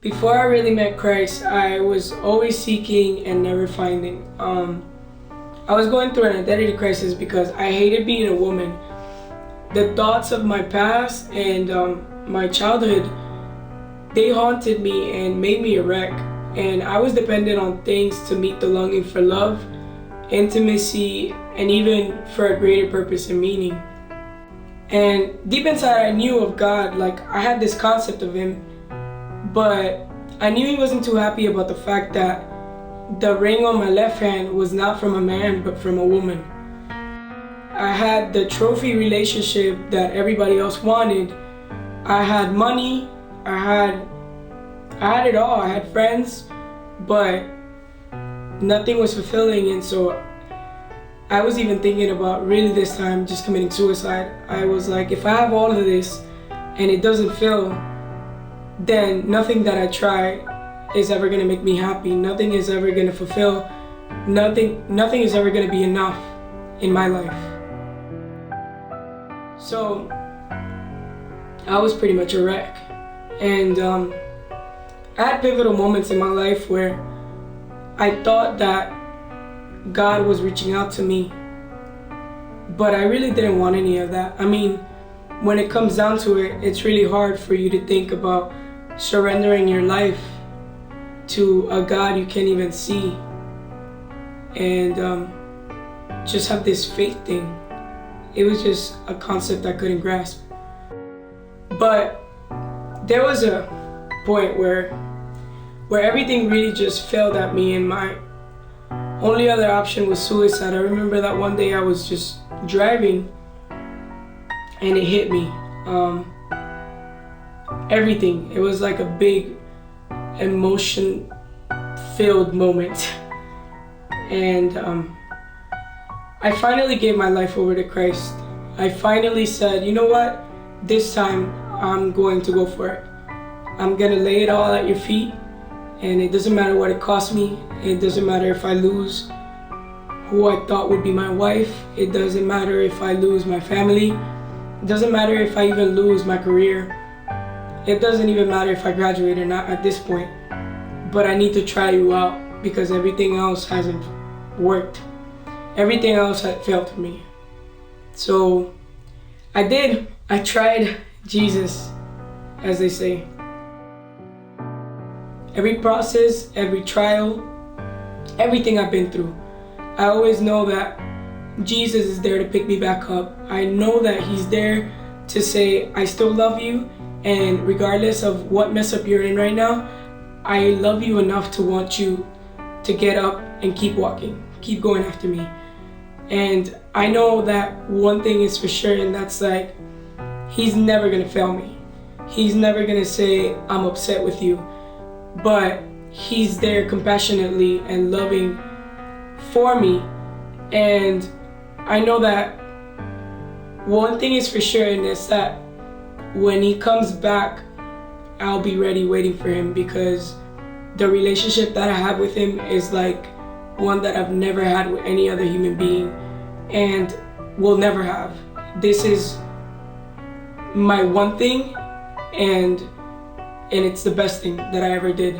Before I really met Christ, I was always seeking and never finding. I was going through an identity crisis because I hated being a woman. The thoughts of my past and my childhood, they haunted me and made me a wreck. And I was dependent on things to meet the longing for love, intimacy, and even for a greater purpose and meaning. And deep inside I knew of God, like I had this concept of Him, but I knew He wasn't too happy about the fact that the ring on my left hand was not from a man but from a woman. I had the trophy relationship that everybody else wanted. I had money, I had it all. I had friends, but nothing was fulfilling, and so I was even thinking about really this time just committing suicide. I was like, if I have all of this and it doesn't fill, then nothing that I try is ever gonna make me happy. Nothing is ever gonna fulfill. Nothing is ever gonna be enough in my life. So I was pretty much a wreck. And I had pivotal moments in my life where I thought that God was reaching out to me, but I really didn't want any of that. I mean, when it comes down to it, it's really hard for you to think about surrendering your life to a God you can't even see and just have this faith thing. It was just a concept I couldn't grasp. But there was a point where everything really just failed at me, and my only other option was suicide. I remember that one day I was just driving and it hit me. Everything. It was like a big emotion-filled moment. And I finally gave my life over to Christ. I finally said, you know what? This time I'm going to go for it. I'm gonna lay it all at your feet, and it doesn't matter what it costs me. It doesn't matter if I lose who I thought would be my wife. It doesn't matter if I lose my family. It doesn't matter if I even lose my career. It doesn't even matter if I graduate or not at this point. But I need to try you out because everything else hasn't worked. Everything else had failed for me. So I did. I tried Jesus, as they say. Every process, every trial, everything I've been through, I always know that Jesus is there to pick me back up. I know that He's there to say, I still love you, and regardless of what mess up you're in right now, I love you enough to want you to get up and keep walking, keep going after me. And I know that one thing is for sure, and that's like, He's never gonna fail me. He's never gonna say, I'm upset with you. But He's there compassionately and loving for me. And I know that one thing is for sure, and it's that when He comes back, I'll be ready waiting for Him, because the relationship that I have with Him is like one that I've never had with any other human being and will never have. This is my one thing, and it's the best thing that I ever did.